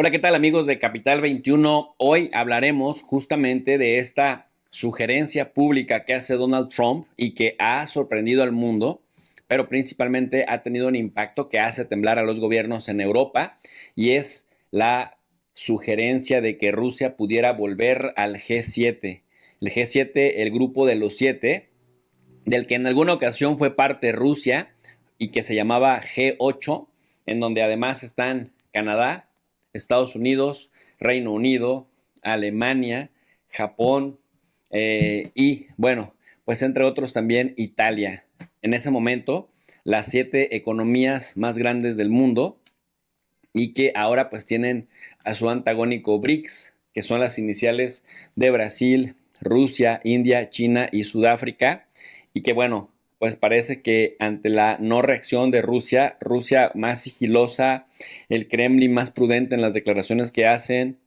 Hola, ¿qué tal amigos de Capital 21? Hoy hablaremos justamente de esta sugerencia pública que hace Donald Trump y que ha sorprendido al mundo, pero principalmente ha tenido un impacto que hace temblar a los gobiernos en Europa, y es la sugerencia de que Rusia pudiera volver al G7. El G7, el grupo de los siete, del que en alguna ocasión fue parte Rusia y que se llamaba G8, en donde además están Canadá, Estados Unidos, Reino Unido, Alemania, Japón y bueno, pues entre otros también Italia. En ese momento, las 7 economías más grandes del mundo, y que ahora pues tienen a su antagónico BRICS, que son las iniciales de Brasil, Rusia, India, China y Sudáfrica, y que bueno, pues parece que ante la no reacción de Rusia, Rusia más sigilosa, el Kremlin más prudente en las declaraciones que hacen,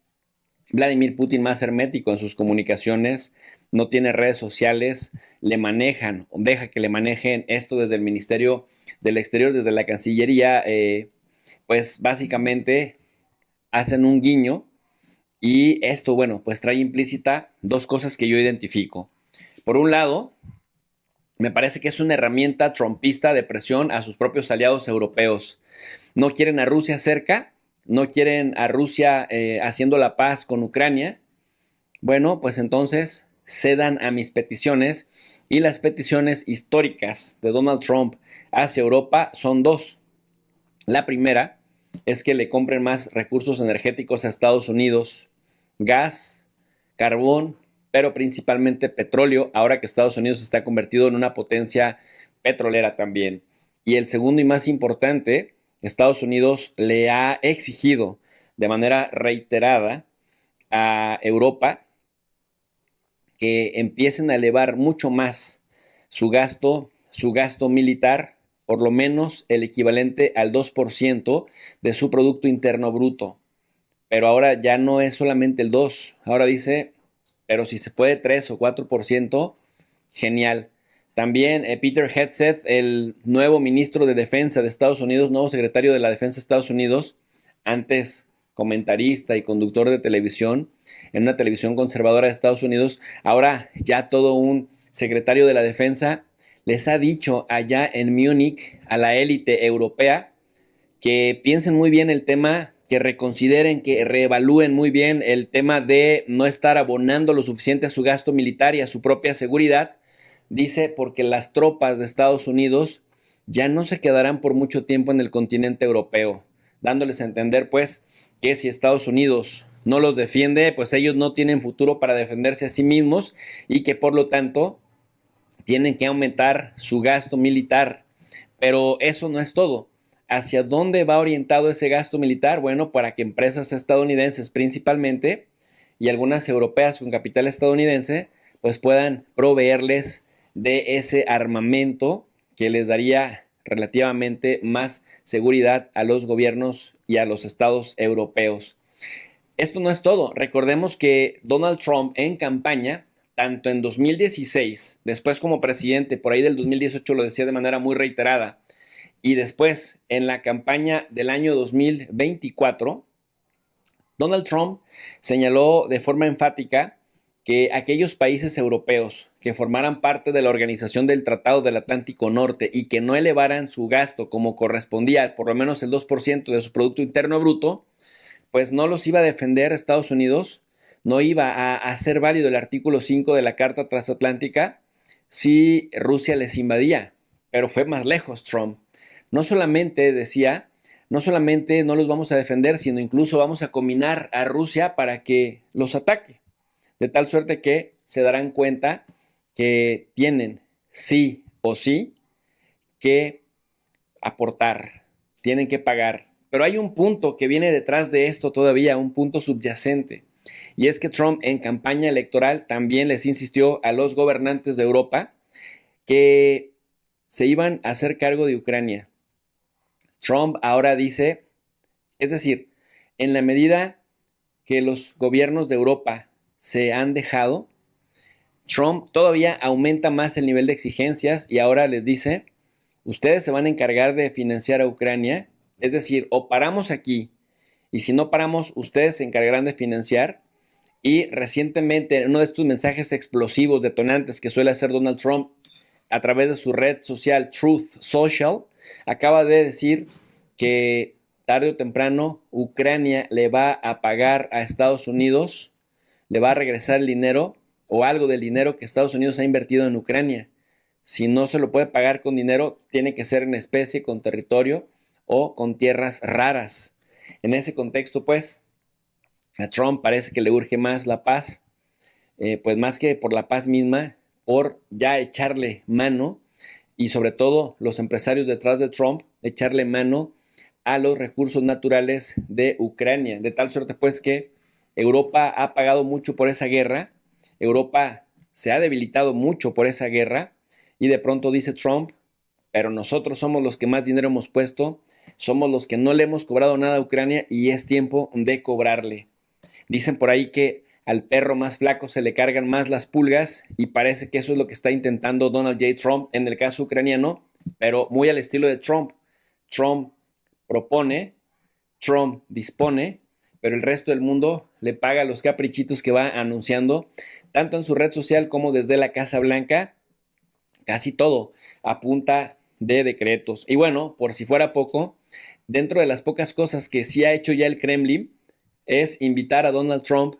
Vladimir Putin más hermético en sus comunicaciones, no tiene redes sociales, le manejan, deja que le manejen esto desde el Ministerio del Exterior, desde la Cancillería, pues básicamente hacen un guiño, y esto, bueno, pues trae implícita dos cosas que yo identifico. Por un lado, me parece que es una herramienta trumpista de presión a sus propios aliados europeos. No quieren a Rusia cerca, no quieren a Rusia haciendo la paz con Ucrania. Bueno, pues entonces cedan a mis peticiones, y las peticiones históricas de Donald Trump hacia Europa son dos. La primera es que le compren más recursos energéticos a Estados Unidos, gas, carbón, pero principalmente petróleo, ahora que Estados Unidos está convertido en una potencia petrolera también. Y el segundo y más importante, Estados Unidos le ha exigido de manera reiterada a Europa que empiecen a elevar mucho más su gasto militar, por lo menos el equivalente al 2% de su Producto Interno Bruto. Pero ahora ya no es solamente el 2%, ahora dice, pero si se puede 3 o 4%, genial. También Peter Hegseth, el nuevo ministro de Defensa de Estados Unidos, nuevo secretario de la Defensa de Estados Unidos, antes comentarista y conductor de televisión en una televisión conservadora de Estados Unidos, ahora ya todo un secretario de la Defensa, les ha dicho allá en Múnich a la élite europea que piensen muy bien el tema, que reconsideren, que reevalúen muy bien el tema de no estar abonando lo suficiente a su gasto militar y a su propia seguridad. Dice, porque las tropas de Estados Unidos ya no se quedarán por mucho tiempo en el continente europeo, dándoles a entender pues que si Estados Unidos no los defiende, pues ellos no tienen futuro para defenderse a sí mismos, y que por lo tanto tienen que aumentar su gasto militar. Pero eso no es todo. ¿Hacia dónde va orientado ese gasto militar? Bueno, para que empresas estadounidenses principalmente, y algunas europeas con capital estadounidense, pues puedan proveerles de ese armamento que les daría relativamente más seguridad a los gobiernos y a los estados europeos. Esto no es todo. Recordemos que Donald Trump en campaña, tanto en 2016, después como presidente, por ahí del 2018 lo decía de manera muy reiterada, y después en la campaña del año 2024, Donald Trump señaló de forma enfática que aquellos países europeos que formaran parte de la Organización del Tratado del Atlántico Norte y que no elevaran su gasto como correspondía, por lo menos el 2% de su Producto Interno Bruto, pues no los iba a defender Estados Unidos, no iba a hacer válido el artículo 5 de la Carta Transatlántica si Rusia les invadía. Pero fue más lejos Trump. No solamente decía, no solamente no los vamos a defender, sino incluso vamos a combinar a Rusia para que los ataque. De tal suerte que se darán cuenta que tienen sí o sí que aportar, tienen que pagar. Pero hay un punto que viene detrás de esto todavía, un punto subyacente. Y es que Trump en campaña electoral también les insistió a los gobernantes de Europa que se iban a hacer cargo de Ucrania. Trump ahora dice, es decir, en la medida que los gobiernos de Europa se han dejado, Trump todavía aumenta más el nivel de exigencias y ahora les dice, ustedes se van a encargar de financiar a Ucrania, es decir, o paramos aquí y si no paramos, ustedes se encargarán de financiar. Y recientemente, en uno de estos mensajes explosivos, detonantes que suele hacer Donald Trump a través de su red social Truth Social, acaba de decir que tarde o temprano Ucrania le va a pagar a Estados Unidos, le va a regresar el dinero o algo del dinero que Estados Unidos ha invertido en Ucrania. Si no se lo puede pagar con dinero, tiene que ser en especie, con territorio o con tierras raras. En ese contexto, pues, a Trump parece que le urge más la paz, pues más que por la paz misma, por ya echarle mano y sobre todo los empresarios detrás de Trump, echarle mano a los recursos naturales de Ucrania. De tal suerte pues que Europa ha pagado mucho por esa guerra, Europa se ha debilitado mucho por esa guerra y de pronto dice Trump, pero nosotros somos los que más dinero hemos puesto, somos los que no le hemos cobrado nada a Ucrania y es tiempo de cobrarle. Dicen por ahí que al perro más flaco se le cargan más las pulgas y parece que eso es lo que está intentando Donald J. Trump en el caso ucraniano, pero muy al estilo de Trump. Trump propone, Trump dispone, pero el resto del mundo le paga los caprichitos que va anunciando, tanto en su red social como desde la Casa Blanca, casi todo a punta de decretos. Y bueno, por si fuera poco, dentro de las pocas cosas que sí ha hecho ya el Kremlin, es invitar a Donald Trump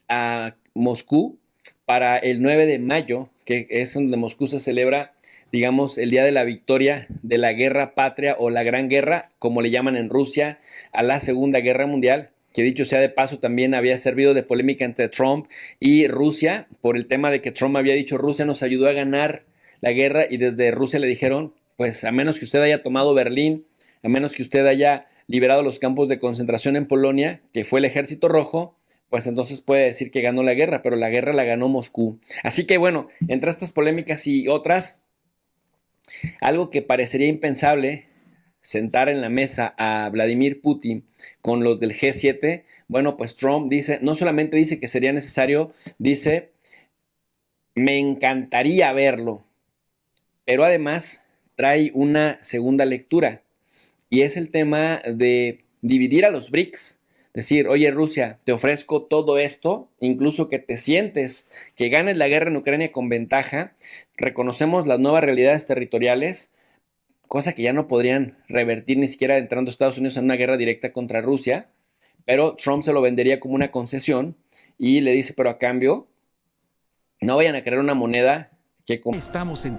a Moscú para el 9 de mayo, que es donde Moscú se celebra, digamos, el día de la victoria de la guerra patria o la Gran Guerra, como le llaman en Rusia, a la Segunda Guerra Mundial, que dicho sea de paso también había servido de polémica entre Trump y Rusia por el tema de que Trump había dicho Rusia nos ayudó a ganar la guerra y desde Rusia le dijeron, pues a menos que usted haya tomado Berlín, a menos que usted haya liberado los campos de concentración en Polonia, que fue el Ejército Rojo, pues entonces puede decir que ganó la guerra, pero la guerra la ganó Moscú. Así que bueno, entre estas polémicas y otras, algo que parecería impensable, sentar en la mesa a Vladimir Putin con los del G7, bueno, pues Trump dice, no solamente dice que sería necesario, dice, me encantaría verlo, pero además trae una segunda lectura. Y es el tema de dividir a los BRICS. Decir, oye Rusia, te ofrezco todo esto, incluso que te sientes, que ganes la guerra en Ucrania con ventaja, reconocemos las nuevas realidades territoriales, cosa que ya no podrían revertir ni siquiera entrando Estados Unidos en una guerra directa contra Rusia, pero Trump se lo vendería como una concesión y le dice, pero a cambio, no vayan a crear una moneda que... Estamos en